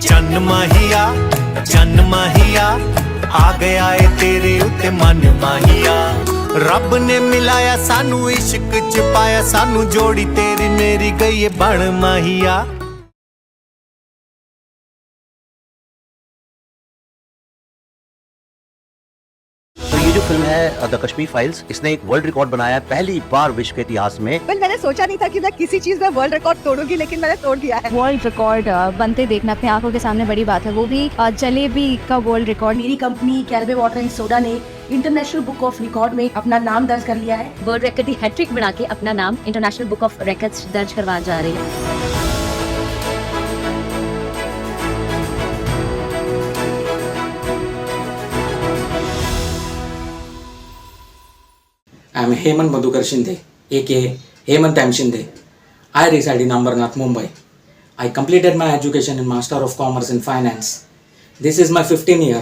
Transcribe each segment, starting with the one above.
चन्न माहिया आ गया है तेरे उत्ते मन माहिया। रब ने मिलाया सानू इश्क च पाया, सानू जोड़ी तेरी मेरी गई है बन माहिया। तो ये जो फिल्म है द कश्मीर फाइल्स, इसने एक वर्ल्ड रिकॉर्ड बनाया है पहली बार विश्व के इतिहास में। मैंने सोचा नहीं था कि मैं किसी चीज में वर्ल्ड रिकॉर्ड तोड़ूंगी, लेकिन मैंने तोड़ दिया है। वर्ल्ड रिकॉर्ड बनते देखना अपने आंखों के सामने बड़ी बात है, वो भी जलेबी का वर्ल्ड रिकॉर्ड। मेरी कंपनी कैरबे वाटर एंड सोडा ने इंटरनेशनल बुक ऑफ रिकॉर्ड में अपना नाम दर्ज कर लिया है। वर्ल्ड रिकॉर्ड की हैट्रिक बना के अपना नाम इंटरनेशनल बुक ऑफ रिकॉर्ड्स दर्ज करवा जा रही है। I am Hemant Madhukar Shinde, aka Hemant M. Shinde. I reside in Ambernath, Mumbai. I completed my education in Master of Commerce in Finance. This is my 15th year.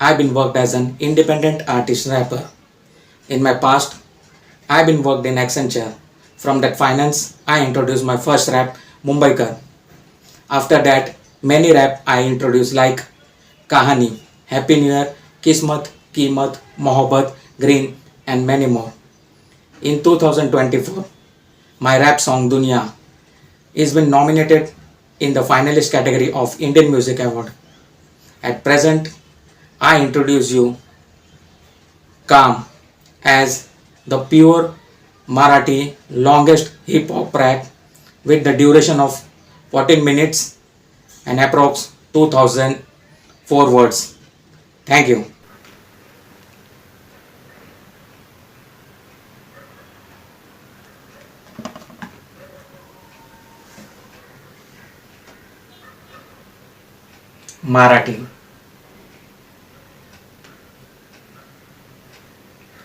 I have been worked as an independent artist rapper. In my past, I have been worked in Accenture. From that finance, I introduced my first rap, Mumbaikar. After that, many rap I introduced like Kahani, Happy New Year, Kismat, Kimat, Mohabbat, Green, and many more. In 2024, my rap song Dunya is been nominated in the finalist category of Indian Music Award. At present, I introduce you Kam as the pure Marathi longest hip hop rap with the duration of 14 minutes and approx 2004 words. Thank you. Marathi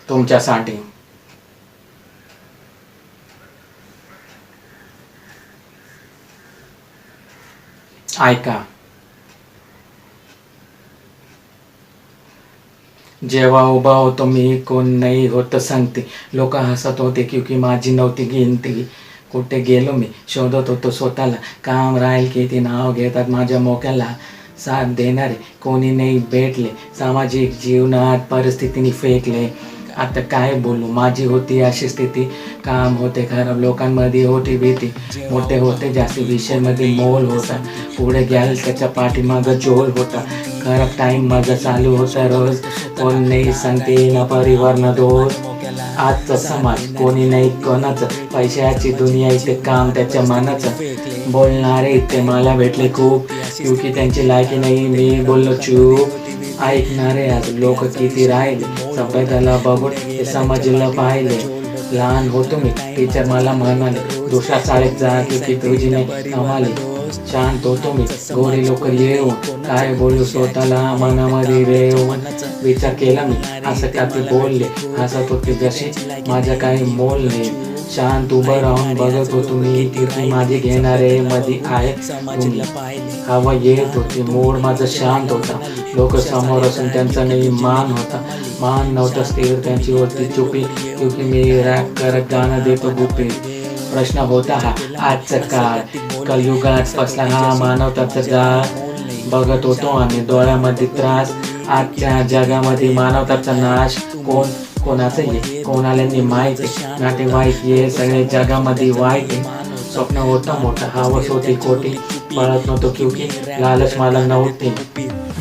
तुमच्यासाठी ऐका, जेव्हा उभा होतो मी कोण नाही होत सांगते, लोक हसत होते क्योंकि माझी नव्हती गिनती. कुठे गेलो मी शोधत होतो स्वतःला, काम राहील किती नाव घेतात माझ्या मोक्याला. साथ देणारे कोणी नाही भेटले, सामाजिक जीवनात परिस्थितीने फेकले. आता काय बोलू, माझी होती अशी स्थिती. काम होते खराब, लोकांमध्ये होती भीती. मोठे होते जास्ती, विषयमध्ये मोल होता. पुढे गेल त्याच्या पाठीमागं जोल होता. खराब टाईम माझा चालू होता रोज. कोण नाही सांगते ना परिवार ना दोस्त. आजचा समाज कोणी नाही कोणाचं, पैशाची दुनिया इथे काम त्याच्या मनाचं. बोलणारे इथे मला भेटले खूप, क्योंकि त्यांची लायकी नाही मी बोललो चूप. ऐकणारे आज लोक किती राहिले, सभ्यताला बघून ते समजलं पाहिले. लहान होतो मी टीचर मला म्हणाले, दुसऱ्या शाळेत जा की तुझी नाही कमाली. शांत होतो मी गोरी लोक येऊन, काय बोलू स्वतःला मनामध्ये रेऊन. विचार केला मी असं का ते बोलले, हसत होते जशी माझं काही मोल नाही. शांत उभं राहून बघत होतो मी, ती माझी घेणारे मध्ये आहे तुम्ही. हवा येत होती, मूड माझा शांत होता. लोक समोर असून त्यांचा नाही मान होता. मान नव्हता स्थिर, त्यांची होती चुपी, क्योंकि मी रॅप करत गाणं देतो गुपी. प्रश्न होता हा आजचा काळ, कलयुगात फसला हा मानवताचा जाळ. बघत होतो आणि डोळ्यामध्ये त्रास, आजच्या जगामध्ये मानवताचा नाश. कोण कोणाचं ये कोणाला नाही माहिती, नातेवाईक ये सगळे जगामध्ये वाईट. स्वप्न होतं मोठं, हवस होती कोटी, पळत नव्हतो क्योंकि लालच मला नव्हती.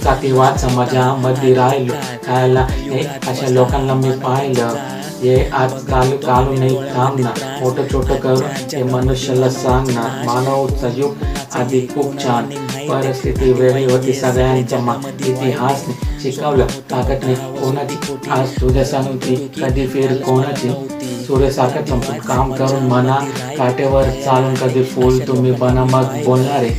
जातीवाद समाजामध्ये राहिलो, खायला नाही अशा लोकांना मी पाहिलं. हे आज कालू नाही थांबणार, मोठं छोटं करून ते मनुष्याला सांगणार. मानवचा युग आधी खूप छान, परिस्थिती वेगळी होती सगळ्यांच्या इतिहासने शिकवलं ताकद नाही कोणाची. आज तुझ्या सणुती कधी फेर कोणाची. सूर्यासारखं चमकून काम करून म्हणा, काटेवर चालून कधी फुल तुम्ही बना मग बोलणारे.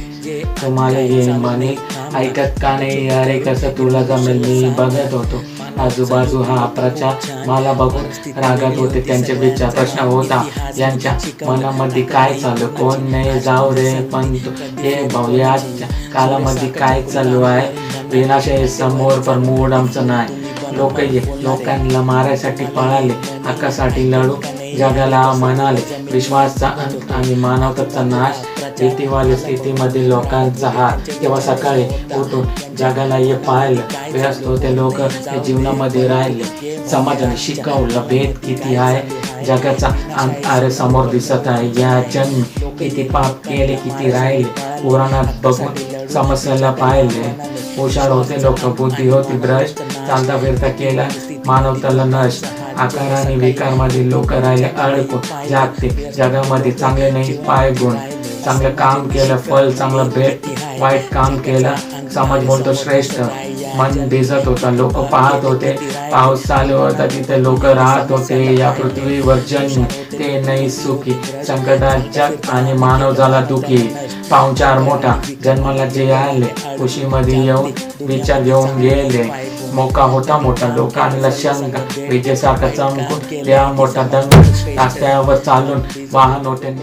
तुम्हाला ये म्हणे ऐकत का नाही, अरे कसं तुला जमेल. मी बघत होतो आजूबाजू हा प्रचार, मला बघून रागात होते त्यांचे विचार. प्रश्न होता यांच्या मनामध्ये काय चालू, कोण नाही जाऊ रे पण हे भाऊ आजच्या कालामध्ये काय चालू आहे. विनाशय समोर पण मूड आमचं नाही. लोकांना मारायसाठी पळाले, हक्कासाठी लढू जगाला म्हणाले. विश्वासचा अंत आणि मानवताचा नाश, भीतीवाल्या स्थितीमध्ये लोकांचा हात तेव्हा सकाळी उठून जगाला हे पाहिलं व्यस्त होते लोक त्या जीवनामध्ये राहिले. समाजाने शिकवलं भेद किती आहे, जगाचा अंधार समोर दिसत आहे. या जन्मी किती पाप केले किती राहिले, पुराणात बघून समस्याला पाहिले. हुशार होते लोक, बुद्धी होती भ्रष्ट, चालता फिरता केला मानवताला नष्ट. आकार आणि विकार मध्ये लोक राहिले अडकून. जागतिक जगामध्ये चांगले नाही पाय गुण, चांगलं काम केलं फळ चांगलं भेट, वाईट काम केलं समाज बोलतो श्रेष्ठ. मन भिजत होता, लोक पाहत होते, पाऊस चालू होता तिथे लोक राहत होते. या पृथ्वीवर जन्म ते नाही सुखी, संकटात जग आणि मानव झाला दुखी. पाहुणचार मोठा जन्माला जे आले, खुशीमध्ये येऊन विचार घेऊन गेले. मोका होता मोठा, लोकांना शंका, विजेसारखा चमकून त्या मोठा दंग रस्त्यावर चालून वाहन होते.